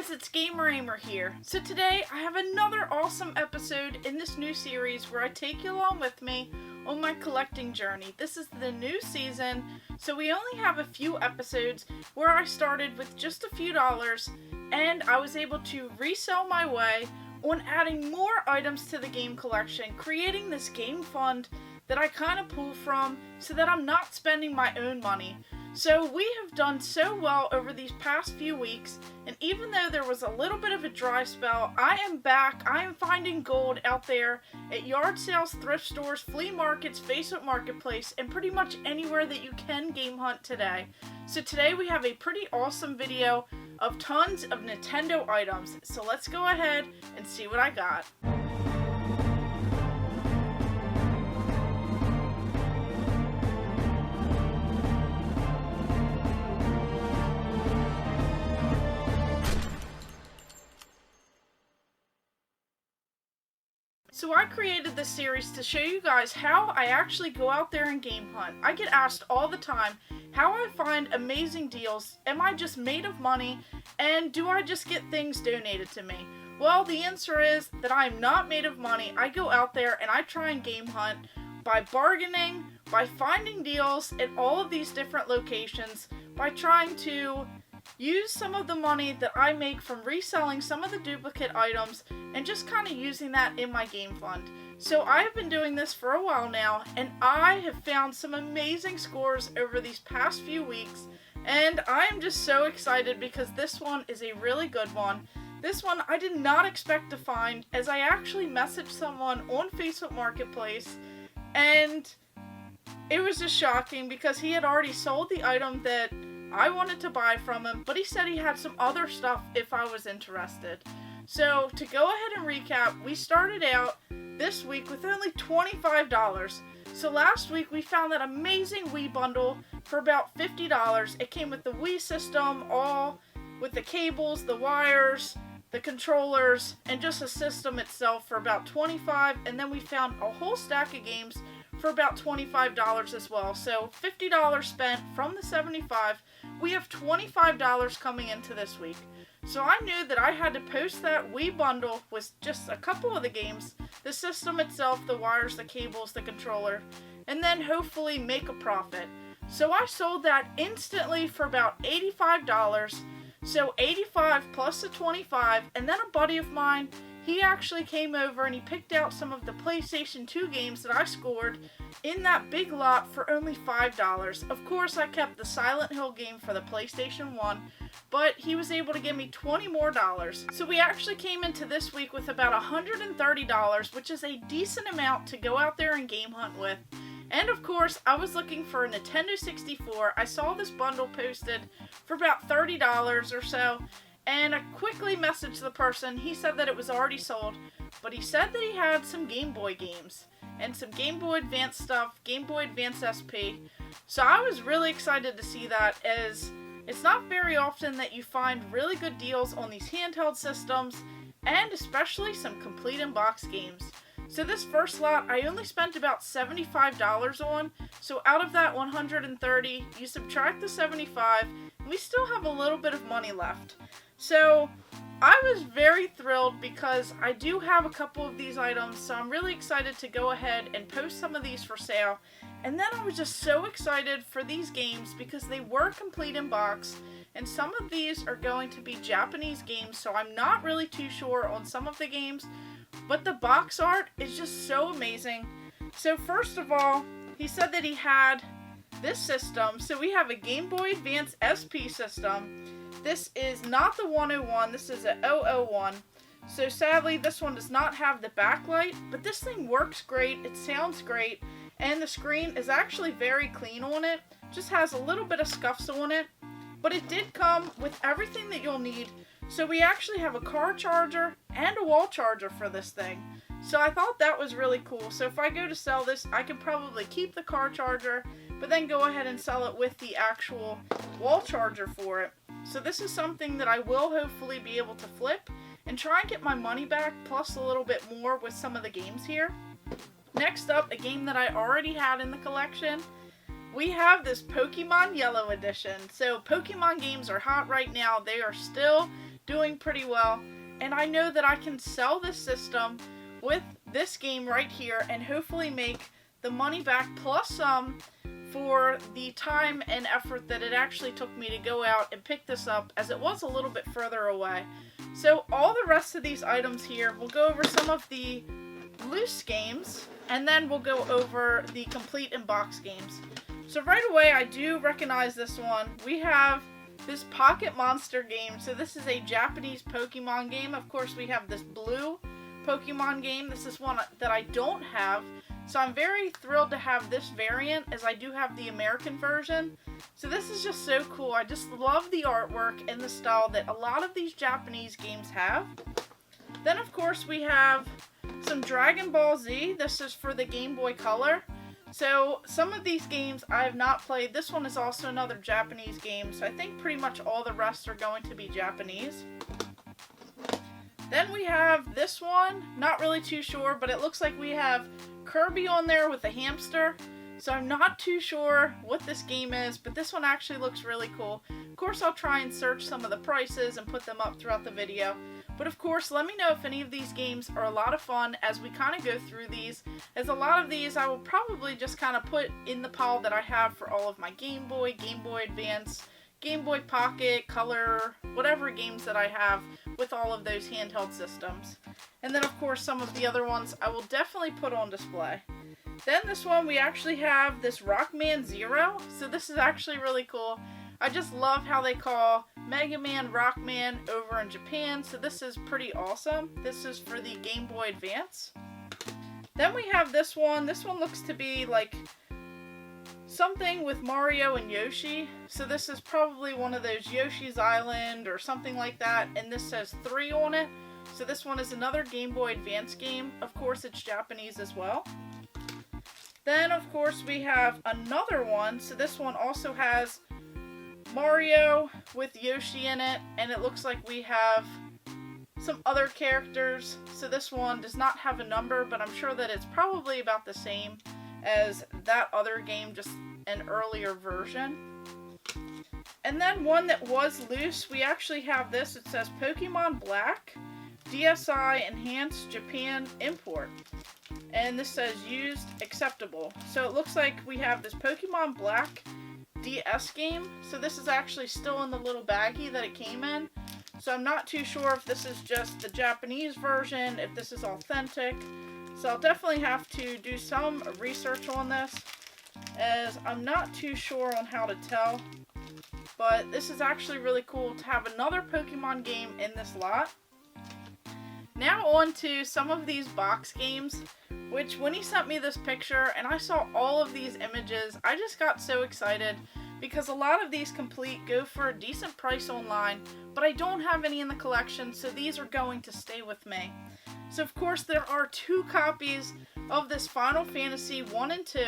guys, it's Gamer Ahmer here. So today I have another awesome episode in this new series where I take you along with me on my collecting journey. This is the new season, so we only have a few episodes where I started with just a few dollars and I was able to resell my way on adding more items to the game collection, creating this game fund that I kind of pull from so that I'm not spending my own money. So we have done so well over these past few weeks, and even though there was a little bit of a dry spell, I am back. I am finding gold out there at yard sales, thrift stores, flea markets, Facebook Marketplace, and pretty much anywhere that you can game hunt today. So today we have a pretty awesome video of tons of Nintendo items. So let's go ahead and see what I got. So I created this series to show you guys how I actually go out there and game hunt. I get asked all the time how I find amazing deals. Am I just made of money? And do I just get things donated to me? Well, the answer is that I am not made of money. I go out there and I try and game hunt by bargaining, by finding deals at all of these different locations, by trying to use some of the money that I make from reselling some of the duplicate items and just kind of using that in my game fund. So I have been doing this for a while now, and I have found some amazing scores over these past few weeks, and I am just so excited because this one is a really good one. This one I did not expect to find, as I actually messaged someone on Facebook Marketplace, and it was just shocking because he had already sold the item that I wanted to buy from him, but he said he had some other stuff if I was interested. So to go ahead and recap, we started out this week with only $25. So last week we found that amazing Wii bundle for about $50. It came with the Wii system, all with the cables, the wires, the controllers, and just a system itself for about $25. And then we found a whole stack of games for about $25 as well. So $50 spent from the $75. We have $25 coming into this week. So I knew that I had to post that Wii bundle with just a couple of the games, the system itself, the wires, the cables, the controller, and then hopefully make a profit. So I sold that instantly for about $85. So $85 plus the $25, and then a buddy of mine, he actually came over and he picked out some of the PlayStation 2 games that I scored in that big lot for only $5. Of course, I kept the Silent Hill game for the PlayStation 1, but he was able to give me $20 more. So we actually came into this week with about $130, which is a decent amount to go out there and game hunt with. And of course, I was looking for a Nintendo 64. I saw this bundle posted for about $30 or so, and I quickly messaged the person. He said that it was already sold, but he said that he had some Game Boy games and some Game Boy Advance stuff, Game Boy Advance SP. So I was really excited to see that, as it's not very often that you find really good deals on these handheld systems, and especially some complete in-box games. So this first lot, I only spent about $75 on. So out of that $130, you subtract the $75, and we still have a little bit of money left. So I was very thrilled because I do have a couple of these items, so I'm really excited to go ahead and post some of these for sale. And then I was just so excited for these games because they were complete in box, and some of these are going to be Japanese games, so I'm not really too sure on some of the games, but the box art is just so amazing. So first of all, he said that he had this system. So we have a Game Boy Advance SP system. This is not the 101, this is a 001. So sadly, this one does not have the backlight, but this thing works great, it sounds great, and the screen is actually very clean on it. Just has a little bit of scuffs on it, but it did come with everything that you'll need. So we actually have a car charger and a wall charger for this thing. So I thought that was really cool. So if I go to sell this, I can probably keep the car charger, but then go ahead and sell it with the actual wall charger for it. So this is something that I will hopefully be able to flip and try and get my money back, plus a little bit more with some of the games here. Next up, a game that I already had in the collection. We have this Pokemon Yellow Edition. So Pokemon games are hot right now. They are still doing pretty well. And I know that I can sell this system with this game right here and hopefully make the money back plus some for the time and effort that it actually took me to go out and pick this up, as it was a little bit further away. So all the rest of these items here, we'll go over some of the loose games, and then we'll go over the complete in box games. So right away, I do recognize this one. We have this Pocket Monster game. So this is a Japanese Pokemon game. Of course, we have this blue Pokemon game. This is one that I don't have. So I'm very thrilled to have this variant, as I do have the American version. So this is just so cool. I just love the artwork and the style that a lot of these Japanese games have. Then of course we have some Dragon Ball Z. This is for the Game Boy Color. So some of these games I have not played. This one is also another Japanese game. So I think pretty much all the rest are going to be Japanese. Then we have this one. Not really too sure, but it looks like we have Kirby on there with a hamster. So I'm not too sure what this game is, but this one actually looks really cool. Of course, I'll try and search some of the prices and put them up throughout the video. But of course, let me know if any of these games are a lot of fun as we kind of go through these. As a lot of these I will probably just kind of put in the pile that I have for all of my Game Boy, Game Boy Advance, Game Boy Pocket, Color, whatever games that I have with all of those handheld systems. And then of course some of the other ones I will definitely put on display. Then this one we actually have this Rockman Zero. So this is actually really cool. I just love how they call Mega Man Rockman over in Japan. So this is pretty awesome. This is for the Game Boy Advance. Then we have this one. This one looks to be like something with Mario and Yoshi. So this is probably one of those Yoshi's Island or something like that. And this says 3 on it. So this one is another Game Boy Advance game. Of course, it's Japanese as well. Then, of course, we have another one. So this one also has Mario with Yoshi in it. And it looks like we have some other characters. So this one does not have a number, but I'm sure that it's probably about the same as that other game, just an earlier version. And then one that was loose, we actually have this. It says Pokemon Black, DSi Enhanced Japan Import. And this says used acceptable. So it looks like we have this Pokemon Black DS game. So this is actually still in the little baggie that it came in. So I'm not too sure if this is just the Japanese version, if this is authentic. So I'll definitely have to do some research on this, as I'm not too sure on how to tell. But this is actually really cool to have another Pokemon game in this lot. Now on to some of these box games, which when he sent me this picture and I saw all of these images, I just got so excited, because a lot of these complete go for a decent price online, but I don't have any in the collection, so these are going to stay with me. So of course there are 2 copies of this Final Fantasy 1 and 2.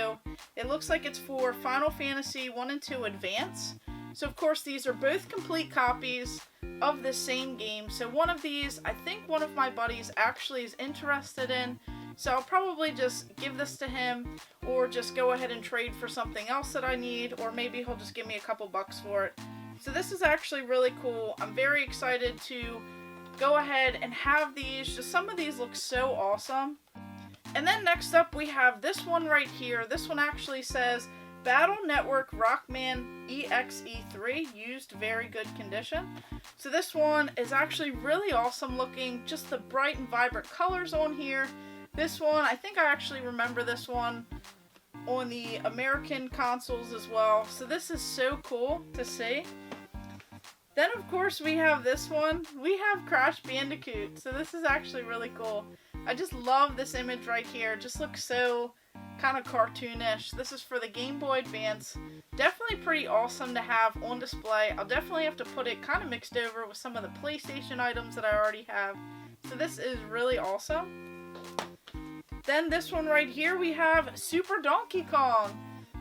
It looks like it's for Final Fantasy 1 and 2 Advance. So of course these are both complete copies of the same game. So one of these, I think one of my buddies actually is interested in. So I'll probably just give this to him, or just go ahead and trade for something else that I need, or maybe he'll just give me a couple bucks for it. So this is actually really cool. I'm very excited to go ahead and have these. Just some of these look so awesome. And then next up we have this one right here. This one actually says Battle Network Rockman EXE3, used, very good condition. So this one is actually really awesome looking. Just the bright and vibrant colors on here. This one, I think I actually remember this one on the American consoles as well. So this is so cool to see. Then of course we have this one. We have Crash Bandicoot. So this is actually really cool. I just love this image right here. It just looks so kind of cartoonish. This is for the Game Boy Advance. Definitely pretty awesome to have on display. I'll definitely have to put it kind of mixed over with some of the PlayStation items that I already have. So this is really awesome. Then this one right here, we have Super Donkey Kong.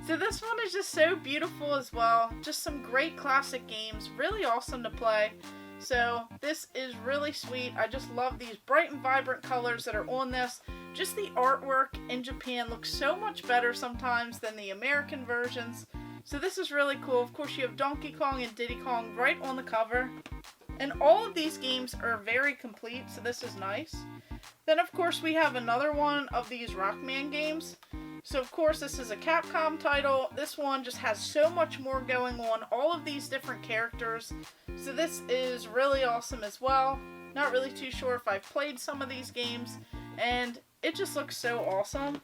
So this one is just so beautiful as well. Just some great classic games. Really awesome to play. So this is really sweet. I just love these bright and vibrant colors that are on this. Just the artwork in Japan looks so much better sometimes than the American versions. So this is really cool. Of course you have Donkey Kong and Diddy Kong right on the cover. And all of these games are very complete, so this is nice. Then of course we have another one of these Rockman games. So of course this is a Capcom title. This one just has so much more going on, all of these different characters. So this is really awesome as well. Not really too sure if I've played some of these games, and it just looks so awesome.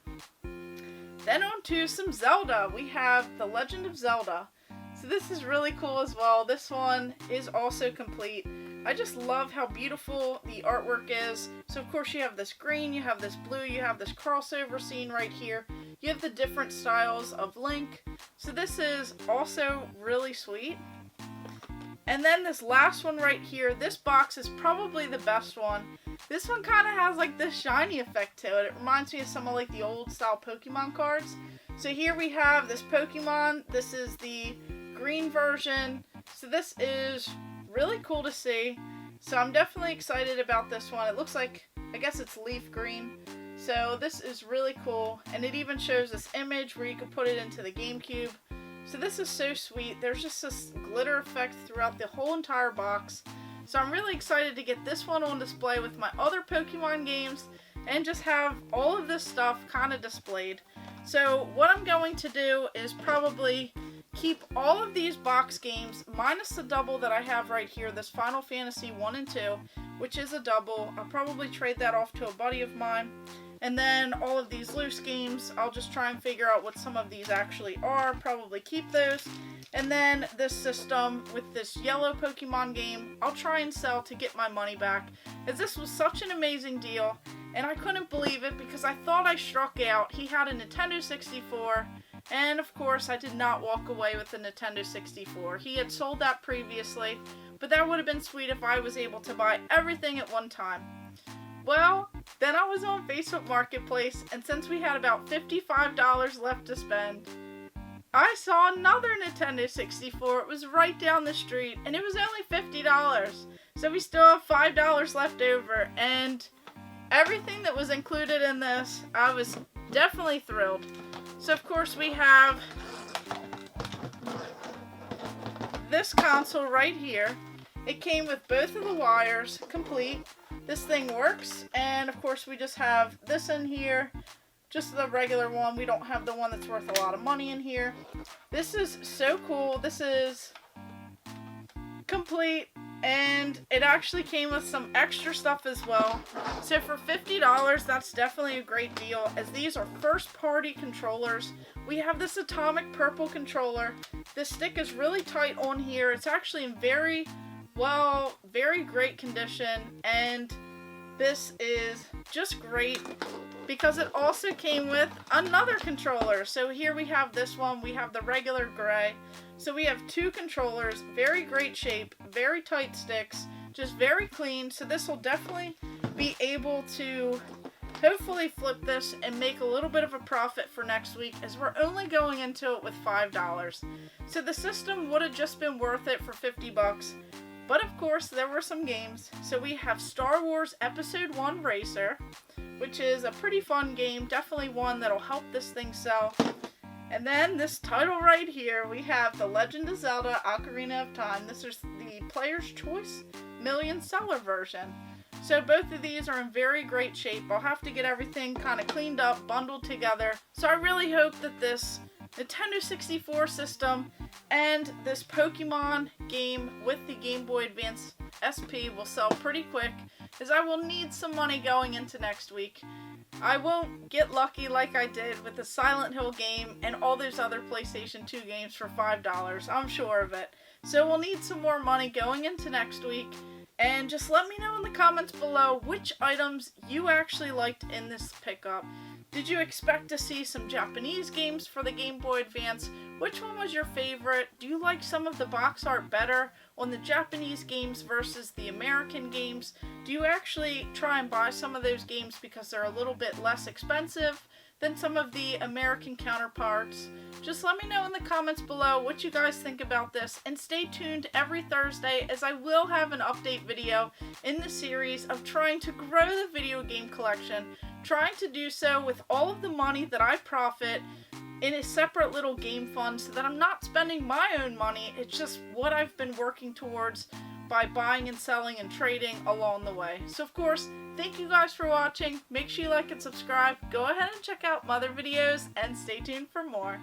Then on to some Zelda. We have The Legend of Zelda. So this is really cool as well. This one is also complete. I just love how beautiful the artwork is. So of course you have this green, you have this blue, you have this crossover scene right here. You have the different styles of Link. So this is also really sweet. And then this last one right here, this box is probably the best one. This one kind of has like this shiny effect to it. It reminds me of some of like the old style Pokemon cards. So here we have this Pokemon. This is the green version. So this is really cool to see. So I'm definitely excited about this one. It looks like, I guess it's leaf green. So this is really cool. And it even shows this image where you can put it into the GameCube. So this is so sweet. There's just this glitter effect throughout the whole entire box. So I'm really excited to get this one on display with my other Pokemon games and just have all of this stuff kind of displayed. So what I'm going to do is probably keep all of these box games minus the double that I have right here, this Final Fantasy 1 and 2, which is a double. I'll probably trade that off to a buddy of mine. And then all of these loose games, I'll just try and figure out what some of these actually are, probably keep those. And then this system with this yellow Pokemon game, I'll try and sell to get my money back, as this was such an amazing deal. And I couldn't believe it because I thought I struck out. He had a Nintendo 64, and of course I did not walk away with the Nintendo 64. He had sold that previously, but that would have been sweet if I was able to buy everything at one time. Well, then I was on Facebook Marketplace, and since we had about $55 left to spend, I saw another Nintendo 64. It was right down the street, and it was only $50. So we still have $5 left over, and everything that was included in this, I was definitely thrilled. So of course we have this console right here. It came with both of the wires complete. This thing works, and of course we just have this in here, just the regular one. We don't have the one that's worth a lot of money in here. This is so cool. This is complete, and it actually came with some extra stuff as well. So for $50, that's definitely a great deal, as these are first party controllers. We have this atomic purple controller. This stick is really tight on here. It's actually in very great condition, and this is just great because it also came with another controller. So here we have this one, we have the regular gray. So we have two controllers, very great shape, very tight sticks, just very clean. So this will definitely be able to hopefully flip this and make a little bit of a profit for next week, as we're only going into it with $5. So the system would have just been worth it for $50. But of course, there were some games. So we have Star Wars Episode 1 Racer, which is a pretty fun game. Definitely one that'll help this thing sell. And then this title right here, we have The Legend of Zelda Ocarina of Time. This is the Player's Choice Million Seller version. So both of these are in very great shape. I'll have to get everything kind of cleaned up, bundled together. So I really hope that this Nintendo 64 system and this Pokemon game with the Game Boy Advance SP will sell pretty quick, as I will need some money going into next week. I won't get lucky like I did with the Silent Hill game and all those other PlayStation 2 games for $5. I'm sure of it. So we'll need some more money going into next week. And just let me know in the comments below which items you actually liked in this pickup. Did you expect to see some Japanese games for the Game Boy Advance? Which one was your favorite? Do you like some of the box art better on the Japanese games versus the American games? Do you actually try and buy some of those games because they're a little bit less expensive than some of the American counterparts? Just let me know in the comments below what you guys think about this, and stay tuned every Thursday, as I will have an update video in the series of trying to grow the video game collection, trying to do so with all of the money that I profit in a separate little game fund, so that I'm not spending my own money. It's just what I've been working towards by buying and selling and trading along the way. So of course, thank you guys for watching. Make sure you like and subscribe. Go ahead and check out my other videos and stay tuned for more.